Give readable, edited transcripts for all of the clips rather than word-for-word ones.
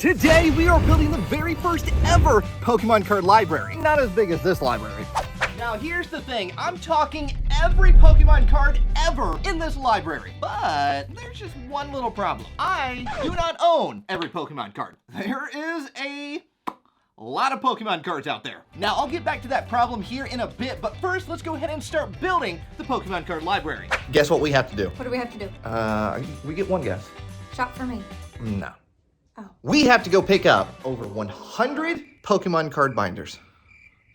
Today we are building the very first ever Pokemon card library. Not as big as this library. Now here's the thing, I'm talking every Pokemon card ever in this library. But there's just one little problem. I do not own every Pokemon card. There is a lot of Pokemon cards out there. Now I'll get back to that problem here in a bit, but first let's go ahead and start building the Pokemon card library. Guess what we have to do? What do we have to do? We get one guess. Shop for me. No. Oh. We have to go pick up over 100 Pokemon card binders.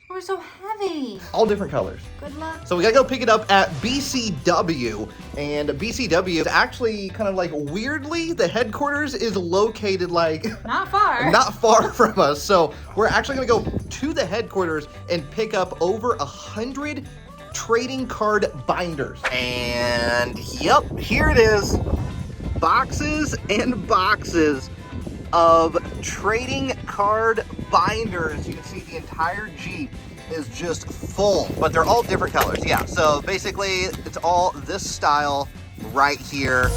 Oh, they're so heavy. All different colors. Good luck. So we gotta go pick it up at BCW, and BCW is actually kind of like weirdly, the headquarters is located like not far. Not far from us. So we're actually gonna go to the headquarters and pick up over 100 trading card binders. And yep, here it is. Boxes and boxes of trading card binders. You can see the entire Jeep is just full, but they're all different colors. Yeah, so basically it's all this style right here.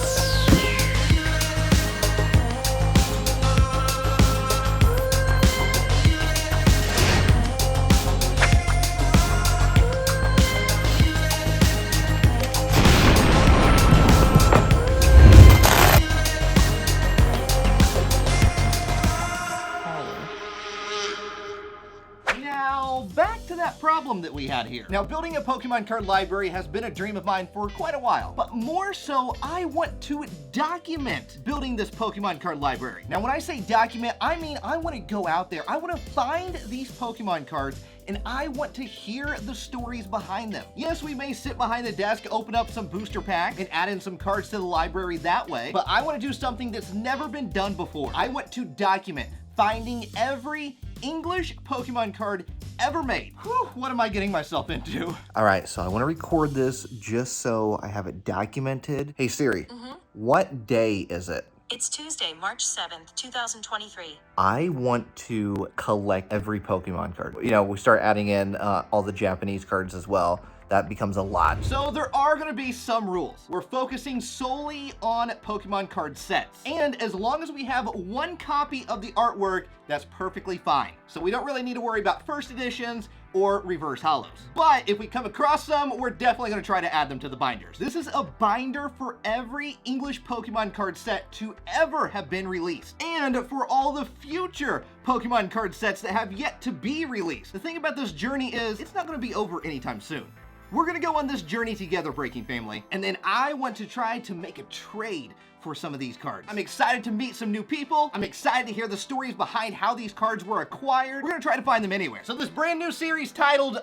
Back to that problem that we had here. Now, building a Pokemon card library has been a dream of mine for quite a while, but more so, I want to document building this Pokemon card library. Now, when I say document, I mean I want to go out there, I want to find these Pokemon cards, and I want to hear the stories behind them. Yes, we may sit behind the desk, open up some booster packs, and add in some cards to the library that way, but I want to do something that's never been done before. I want to document finding every English Pokemon card ever made. Whew, what am I getting myself into? All right, so I want to record this just so I have it documented. Hey Siri, what day is it? It's Tuesday, March 7th, 2023. I want to collect every Pokemon card. You know, we start adding in all the Japanese cards as well. That becomes a lot. So there are gonna be some rules. We're focusing solely on Pokemon card sets. And as long as we have one copy of the artwork, that's perfectly fine. So we don't really need to worry about first editions or reverse holos. But if we come across some, we're definitely gonna try to add them to the binders. This is a binder for every English Pokemon card set to ever have been released. And for all the future Pokemon card sets that have yet to be released. The thing about this journey is, it's not gonna be over anytime soon. We're gonna go on this journey together, Breaking Family, and then I want to try to make a trade for some of these cards. I'm excited to meet some new people. I'm excited to hear the stories behind how these cards were acquired. We're gonna try to find them anywhere. So this brand new series titled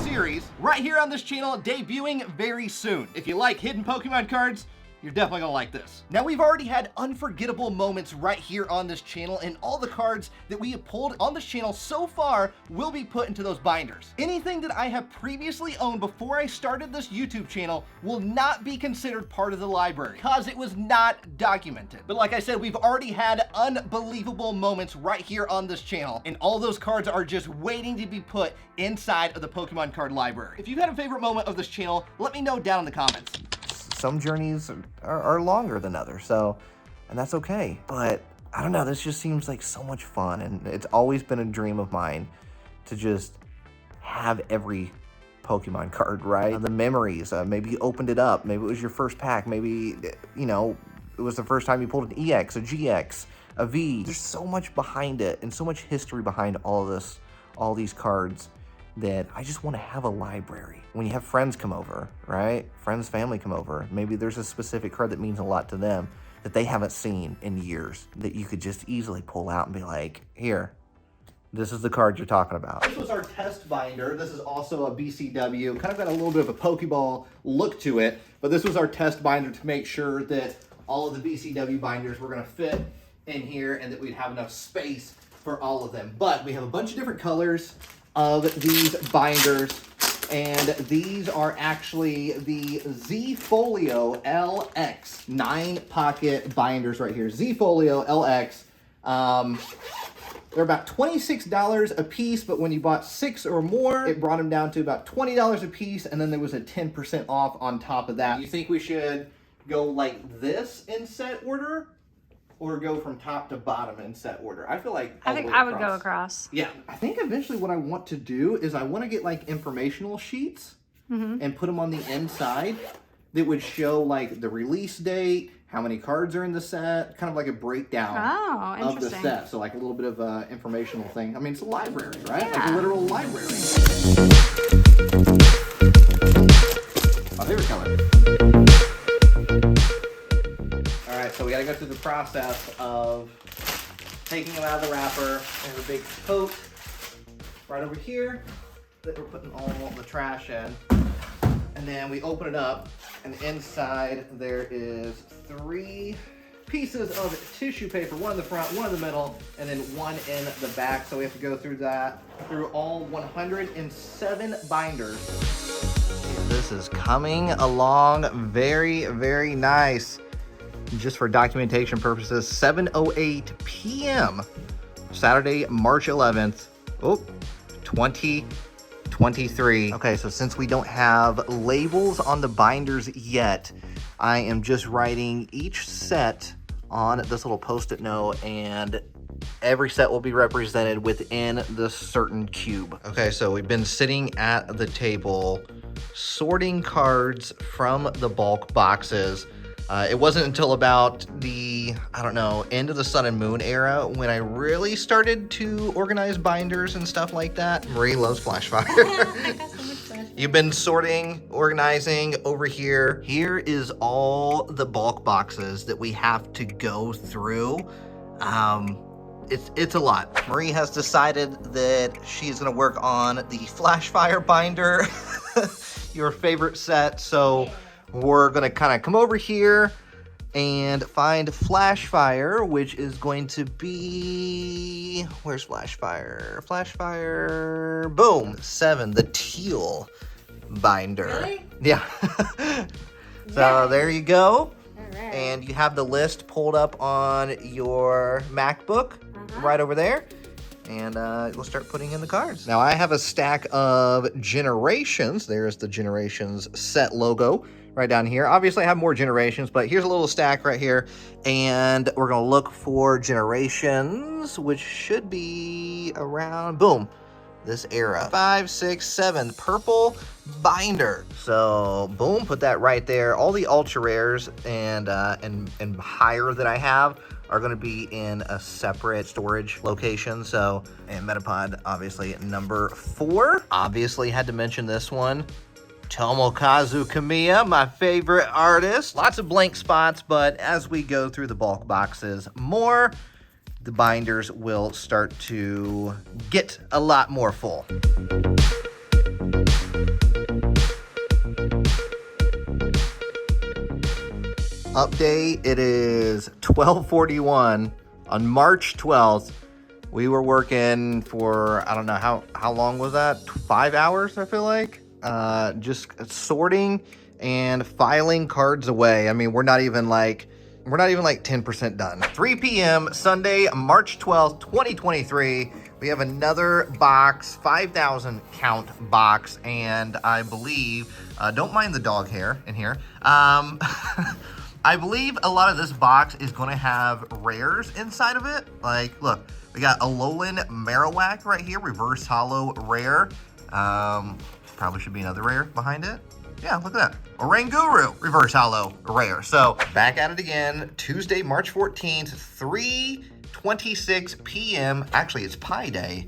series right here on this channel, debuting very soon. If you like hidden Pokemon cards, you're definitely gonna like this. Now, we've already had unforgettable moments right here on this channel, and all the cards that we have pulled on this channel so far will be put into those binders. Anything that I have previously owned before I started this YouTube channel will not be considered part of the library because it was not documented. But like I said, we've already had unbelievable moments right here on this channel, and all those cards are just waiting to be put inside of the Pokemon card library. If you've had a favorite moment of this channel, let me know down in the comments. Some journeys are longer than others, and that's okay. But I don't know, this just seems like so much fun, and it's always been a dream of mine to just have every Pokemon card, right? The memories, maybe you opened it up, maybe it was your first pack, maybe, you know, it was the first time you pulled an EX, a GX, a V. There's so much behind it, and so much history behind all this, all these cards, that I just want to have a library. When you have friends come over, right? Friends, family come over, maybe there's a specific card that means a lot to them that they haven't seen in years that you could just easily pull out and be like, here, this is the card you're talking about. This was our test binder. This is also a BCW, kind of got a little bit of a Pokeball look to it, but this was our test binder to make sure that all of the BCW binders were gonna fit in here and that we'd have enough space for all of them. But we have a bunch of different colors of these binders, and these are actually the Z Folio LX 9-pocket binders right here. Z Folio LX. They're about $26 a piece, but when you bought 6 or more, it brought them down to about $20 a piece, and then there was a 10% off on top of that. You think we should go like this in set order? or go from top to bottom in set order? I feel like I think I would go across. Yeah, I think eventually what I want to do is I want to get like informational sheets and put them on the inside that would show like the release date, how many cards are in the set, kind of like a breakdown of the set. So like a little bit of a informational thing. I mean, it's a library, right? Yeah. Like a literal library. My favorite color. All right, so we gotta go through the process of taking them out of the wrapper. There's a big tote right over here that we're putting all the trash in. And then we open it up, and inside there is 3 pieces of tissue paper, one in the front, one in the middle, and then one in the back. So we have to go through all 107 binders. This is coming along very, very nice. Just for documentation purposes, 7:08 p.m. Saturday, March 11th, 2023. Okay, so since we don't have labels on the binders yet, I am just writing each set on this little post-it note, and every set will be represented within the certain cube. Okay, so we've been sitting at the table sorting cards from the bulk boxes. It wasn't until about the, end of the Sun and Moon era when I really started to organize binders and stuff like that. Marie loves Flash Fire. I got so much flash. You've been sorting, organizing over here. Here is all the bulk boxes that we have to go through. It's a lot. Marie has decided that she's gonna work on the Flash Fire binder, your favorite set. So we're gonna kind of come over here and find Flash Fire, which is going to be, where's Flash Fire? Flash Fire, boom, 7, the teal binder. Really? Yeah. So there you go. All right. And you have the list pulled up on your MacBook right over there. And we'll start putting in the cards. Now I have a stack of Generations. There's the Generations set logo right down here. Obviously I have more Generations, but here's a little stack right here. And we're gonna look for Generations, which should be around, boom, this era. 5, 6, 7, purple binder. So boom, put that right there. All the ultra rares and higher that I have are going to be in a separate storage location. So, and Metapod, obviously, number 4. Obviously, had to mention this one. Tomokazu Kamiya, my favorite artist. Lots of blank spots, but as we go through the bulk boxes more, the binders will start to get a lot more full. Update, it is 12:41 on March 12th. We were working for, I don't know, how long was that? 5 hours, I feel like? Just sorting and filing cards away. I mean, we're not even like 10% done. 3 p.m. Sunday, March 12th, 2023. We have another box, 5,000 count box, and I believe, don't mind the dog hair in here. I believe a lot of this box is going to have rares inside of it. Like, look, we got a Alolan Marowak right here, reverse hollow rare. Probably should be another rare behind it. Yeah, look at that. Oranguru, reverse hollow rare. So back at it again, Tuesday, March 14th, 3:26 p.m. Actually, it's Pi Day.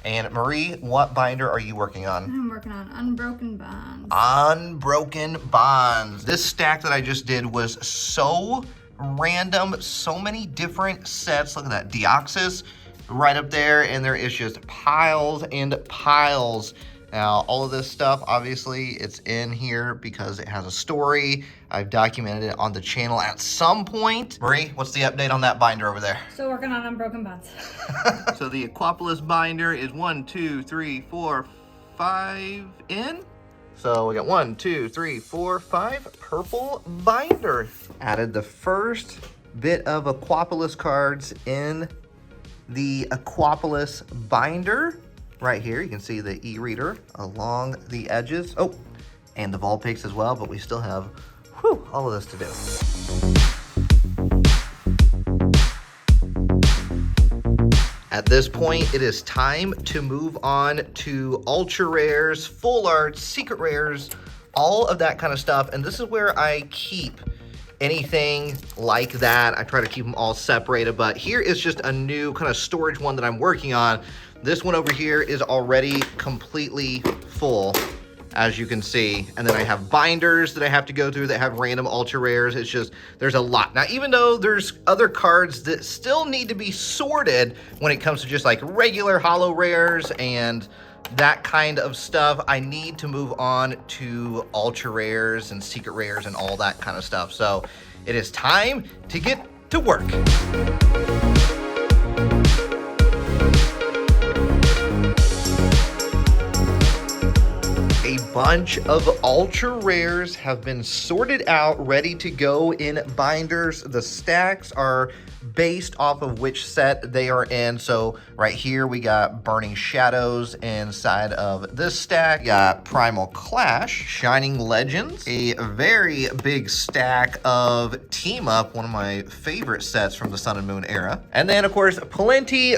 And Marie, what binder are you working on? I'm working on Unbroken Bonds. Unbroken Bonds. This stack that I just did was so random, so many different sets. Look at that, Deoxys right up there, and there is just piles and piles. Now, all of this stuff, obviously, it's in here because it has a story. I've documented it on the channel at some point. Marie, what's the update on that binder over there? Still working on Unbroken Bonds. So the Aquapolis binder is 1, 2, 3, 4, 5 in. So we got 1, 2, 3, 4, 5 purple binder. Added the first bit of Aquapolis cards in the Aquapolis binder. Right here, you can see the e-reader along the edges. Oh, and the Vulpix as well, but we still have all of this to do. At this point, it is time to move on to ultra rares, full arts, secret rares, all of that kind of stuff. And this is where I keep anything like that. I try to keep them all separated, but here is just a new kind of storage one that I'm working on. This one over here is already completely full, as you can see. And then I have binders that I have to go through that have random ultra rares. It's just, there's a lot. Now, even though there's other cards that still need to be sorted when it comes to just like regular holo rares and that kind of stuff, I need to move on to ultra rares and secret rares and all that kind of stuff. So it is time to get to work. A bunch of ultra rares have been sorted out, ready to go in binders. The stacks are based off of which set they are in. So right here we got Burning Shadows inside of this stack. We got Primal Clash, Shining Legends, a very big stack of Team Up, one of my favorite sets from the Sun and Moon era. And then of course plenty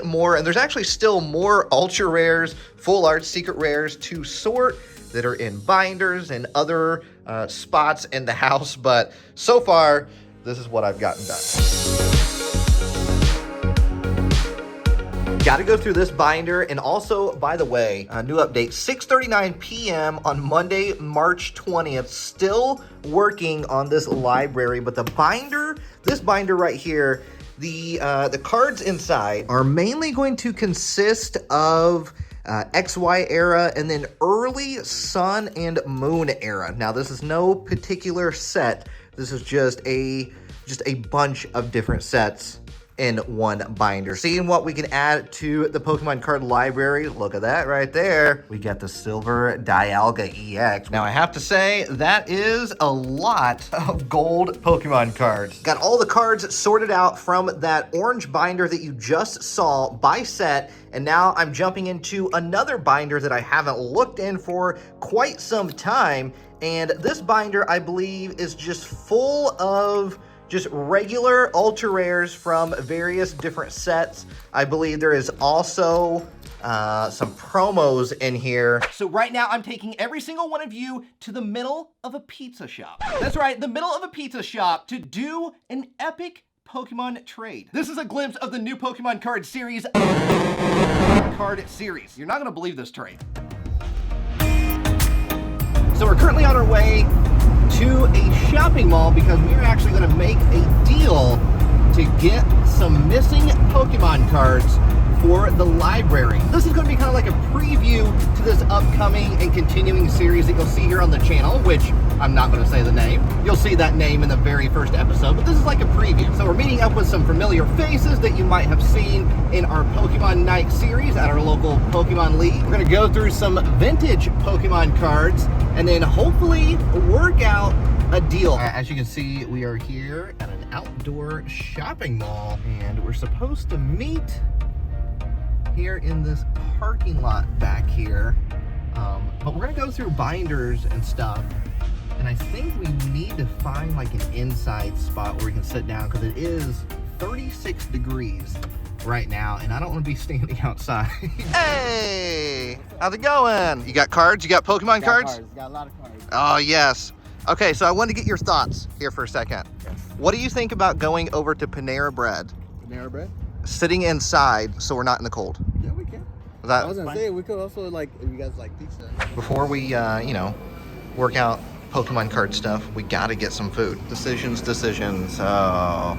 more, and there's actually still more ultra rares, full art, secret rares to sort that are in binders and other spots in the house. But so far, this is what I've gotten done. Got to go through this binder. And also, by the way, a new update, 6:39 p.m. on Monday, March 20th. Still working on this library, but the binder, this binder right here, the cards inside are mainly going to consist of XY era and then early Sun and Moon era. Now, this is no particular set. This is just a bunch of different sets in one binder. Seeing what we can add to the Pokemon card library. Look at that right there. We got the Silver Dialga EX. Now I have to say that is a lot of gold Pokemon cards. Got all the cards sorted out from that orange binder that you just saw by set. And now I'm jumping into another binder that I haven't looked in for quite some time. And this binder, I believe, is just full of just regular ultra rares from various different sets. I believe there is also some promos in here. So right now I'm taking every single one of you to the middle of a pizza shop. That's right, the middle of a pizza shop to do an epic Pokemon trade. This is a glimpse of the new Pokemon card series. You're not gonna believe this trade. So we're currently on our way to a shopping mall because we are actually going to make a deal to get some missing Pokemon cards for the library. This is going to be kind of like a preview to this upcoming and continuing series that you'll see here on the channel, which I'm not going to say the name. You'll see that name in the very first episode, but this is like a preview. So we're meeting up with some familiar faces that you might have seen in our Pokemon Night series at our local Pokemon League. We're going to go through some vintage Pokemon cards and then hopefully work out a deal. As you can see, we are here at an outdoor shopping mall and we're supposed to meet here in this parking lot back here. But we're gonna go through binders and stuff. And I think we need to find like an inside spot where we can sit down because it is 36 degrees right now and I don't want to be standing outside. Hey, how's it going? You got cards? You got Pokemon cards? Got a lot of cards. Oh, yes. Okay, so I wanted to get your thoughts here for a second. Yes. What do you think about going over to Panera Bread? Panera Bread? Sitting inside so we're not in the cold. Yeah, we can. That, I was gonna say we could also like if you guys like pizza. before we, you know, work out Pokemon card stuff, we gotta get some food. Decisions. Oh,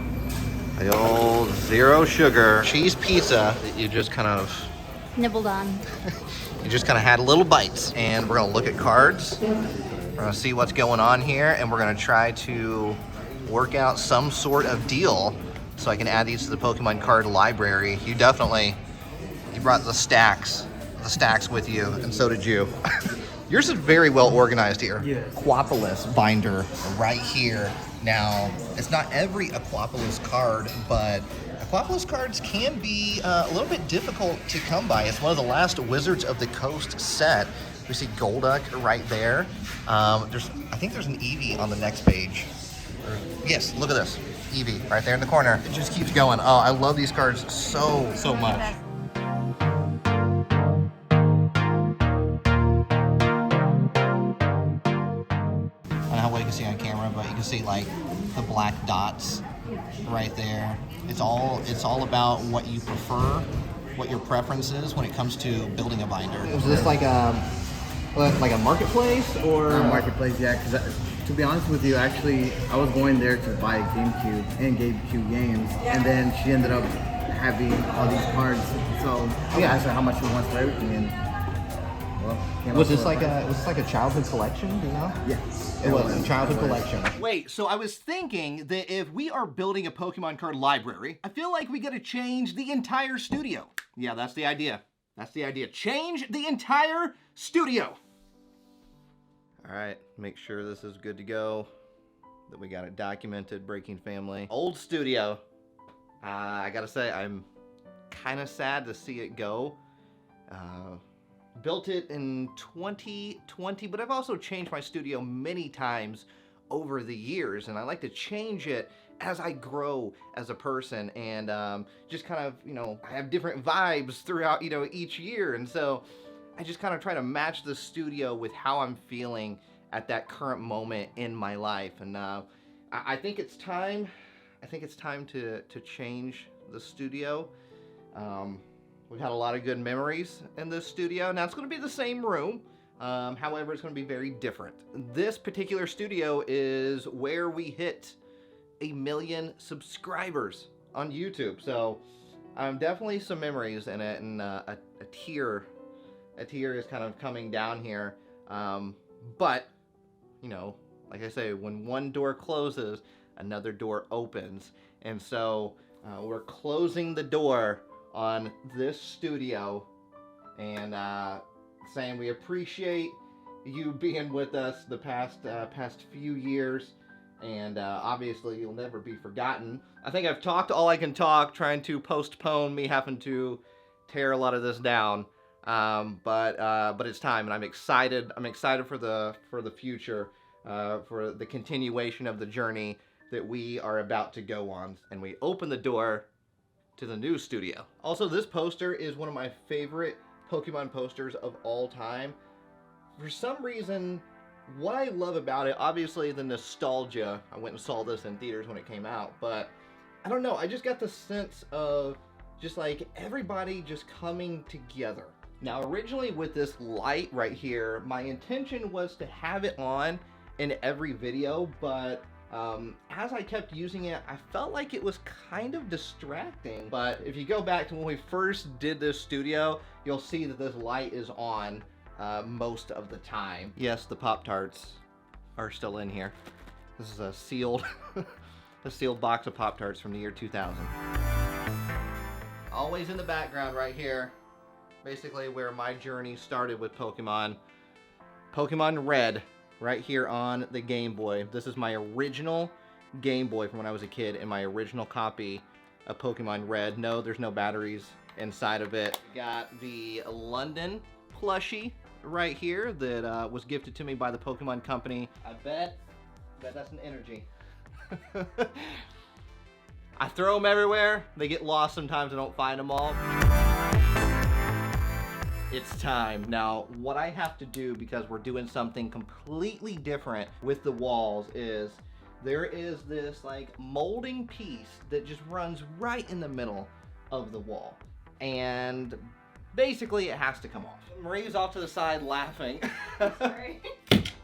the old zero sugar cheese pizza that you just kind of Nibbled on. You just kind of had little bites. And we're gonna look at cards. We're gonna see what's going on here, and we're gonna try to work out some sort of deal so I can add these to the Pokemon card library. You brought the stacks with you, and so did you. Yours is very well organized here. Yes. Aquapolis binder right here. Now, it's not every Aquapolis card, but Aquapolis cards can be a little bit difficult to come by. It's one of the last Wizards of the Coast set. We see Golduck right there. I think there's an Eevee on the next page. Yes, look at this. Eevee, right there in the corner. It just keeps going. Oh, I love these cards so much. I don't know how well you can see on camera, but you can see like the black dots right there. It's all about what you prefer, what your preference is when it comes to building a binder. Is this like a marketplace or? A marketplace, yeah. Because to be honest with you, actually, I was going there to buy a GameCube and GameCube games, and then she ended up having all these cards. So I asked her how much she wants for everything, and well, was this like a childhood collection? Do you know? Yes, it was a childhood collection. Wait, so I was thinking that if we are building a Pokemon card library, I feel like we gotta change the entire studio. Yeah, that's the idea. That's the idea. Change the entire studio. All right, make sure this is good to go. That we got it documented, Breaking Family. Old studio. I gotta say, I'm kind of sad to see it go. Built it in 2020, but I've also changed my studio many times over the years, and I like to change it as I grow as a person, and just kind of, I have different vibes throughout, each year, and so I just kind of try to match the studio with how I'm feeling at that current moment in my life, and I think it's time. I think it's time to change the studio. We've had a lot of good memories in this studio. Now it's going to be the same room. However, it's going to be very different. This particular studio is where we hit 1 million subscribers on YouTube. So definitely some memories in it, and a tear is kind of coming down here. But, like I say, when one door closes, another door opens. And so we're closing the door on this studio, and saying we appreciate you being with us the past few years, and obviously you'll never be forgotten. I think I've talked all I can talk, trying to postpone me having to tear a lot of this down, but it's time, and I'm excited. I'm excited for the future, for the continuation of the journey that we are about to go on, and we open the door to the new studio. Also, this poster is one of my favorite Pokemon posters of all time. For some reason, what I love about it, obviously the nostalgia. I went and saw this in theaters when it came out, but I don't know, I just got the sense of just like everybody just coming together. Now, originally with this light right here, my intention was to have it on in every video, but as I kept using it, I felt like it was kind of distracting. But if you go back to when we first did this studio, you'll see that this light is on most of the time. Yes, the Pop-Tarts are still in here. This is a sealed box of Pop-Tarts from the year 2000. Always in the background right here, basically where my journey started with Pokemon. Pokemon Red. Right here on the Game Boy. This is my original Game Boy from when I was a kid, and my original copy of Pokemon Red. No, there's no batteries inside of it. Got the London plushie right here that was gifted to me by the Pokemon Company. I bet that's an energy. I throw them everywhere. They get lost sometimes. I don't find them all. It's time. Now, what I have to do, because we're doing something completely different with the walls, is there is this like molding piece that just runs right in the middle of the wall. And basically it has to come off. Marie's off to the side laughing. Sorry.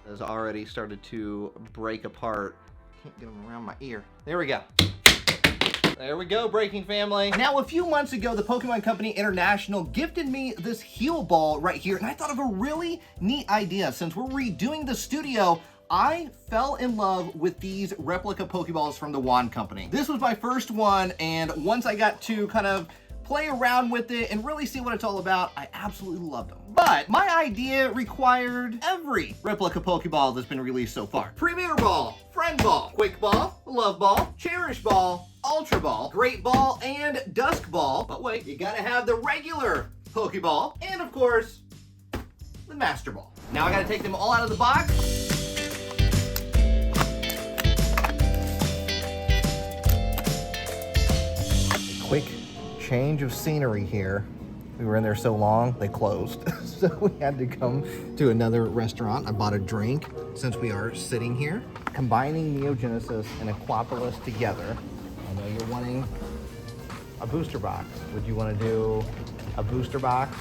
Has already started to break apart. Can't get them around my ear. There we go. There we go, Breaking Family. Now, a few months ago, the Pokemon Company International gifted me this heal ball right here, and I thought of a really neat idea. Since we're redoing the studio, I fell in love with these replica Pokeballs from the Wand Company. This was my first one, and once I got to kind of play around with it and really see what it's all about, I absolutely loved them. But my idea required every replica Pokeball that's been released so far. Premier Ball, Friend Ball, Quick Ball, Love Ball, Cherish Ball, Ultra Ball, Great Ball, and Dusk Ball. But wait, you gotta have the regular Pokeball, and of course, the Master Ball. Now I gotta take them all out of the box. change of scenery here. We were in there so long, they closed. So we had to come to another restaurant. I bought a drink since we are sitting here. Combining Neo Genesis and Aquapolis together. I know you're wanting a booster box. Would you want to do a booster box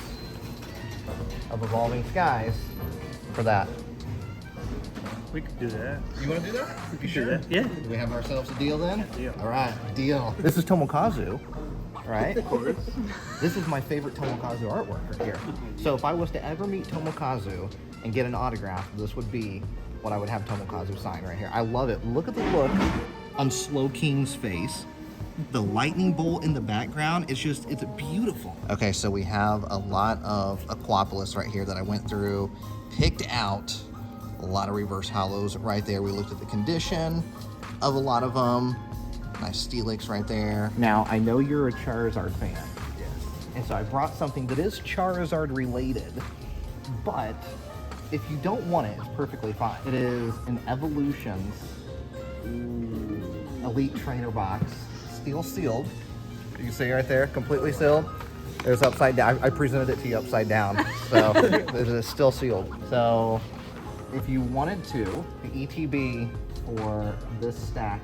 of Evolving Skies for that? We could do that. You want to do that? We could do that. Yeah. Do we have ourselves a deal then? Deal. All right, deal. This is Tomokazu, right? Of course. This is my favorite Tomokazu artwork right here. So if I was to ever meet Tomokazu and get an autograph, this would be what I would have Tomokazu sign right here. I love it. Look at the look on Slow King's face. The lightning bolt in the background, it's beautiful. Okay, so we have a lot of Aquapolis right here that I went through, picked out a lot of reverse hollows right there. We looked at the condition of a lot of them. Nice Steelix right there. Now, I know you're a Charizard fan. Yes. And so I brought something that is Charizard related, but if you don't want it, it's perfectly fine. It is an Evolutions Elite Trainer box, steel sealed. You can see right there, completely sealed. There's upside down. I presented it to you upside down, so it is still sealed. So if you wanted to, the ETB for this stack,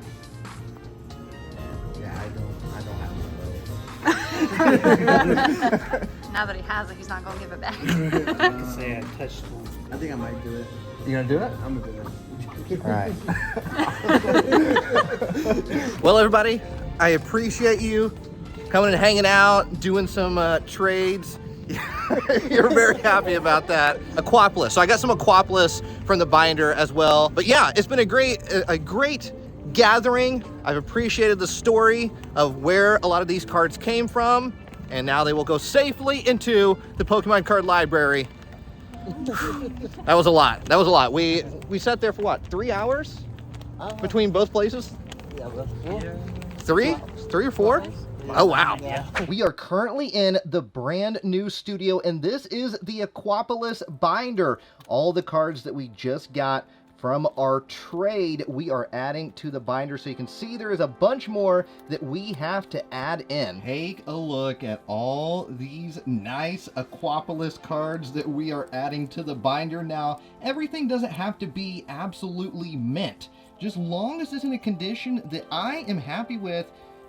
yeah, I don't have one. Now that he has it, he's not gonna give it back. I can say I touched one. I think I might do it. You gonna do it? I'm gonna do it. All right. Well, everybody, I appreciate you coming and hanging out, doing some trades. You're very happy about that. Aquapolis. So I got some Aquapolis from the binder as well. But yeah, it's been a great gathering. I've appreciated the story of where a lot of these cards came from, and now they will go safely into the Pokemon card library. That was a lot. That was a lot. We sat there for what, 3 hours between both places? Yeah, that's cool. Three or four? Oh, wow. Yeah. We are currently in the brand new studio, and this is the Aquapolis binder. All the cards that we just got from our trade, we are adding to the binder. So you can see there is a bunch more that we have to add in. Take a look at all these nice Aquapolis cards that we are adding to the binder. Now, everything doesn't have to be absolutely mint. Just long as it's in a condition that I am happy with,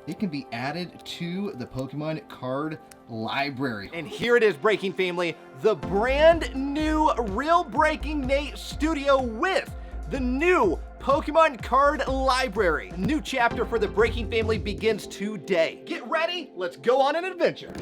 it can be added to the Pokemon card library. And here it is, Breaking Family, the brand new Real Breaking Nate studio with the new Pokemon card library. A new chapter for the Breaking Family begins today. Get ready, let's go on an adventure.